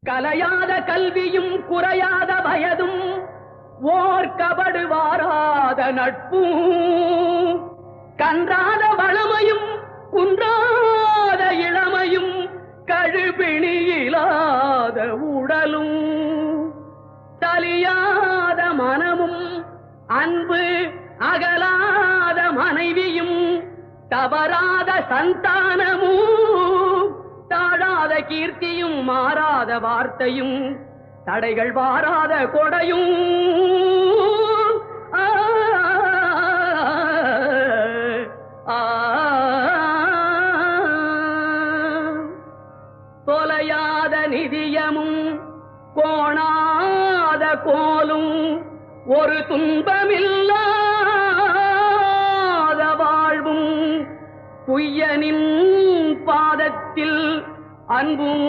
கலையாத கல்வியும் குறையாத வயதும் ஓர் கபடு வாராத நட்பும் கன்றாத வளமையும் குன்றாத இளமையும் கழுபிணியிலாத உடலும் தலியாத மனமும் அன்பு அகலாத மனைவியும் தவறாத சந்தானமும் தாழாத கீர்த்தியும் மாறாத வார்த்தையும் தடைகள் வாராத கொடையும் தொலையாத நிதியமும் கோணாத கோலும் ஒரு துன்பமில்லாத வாழ்வும் குய்யனின் பாதத்தில் அன்பும்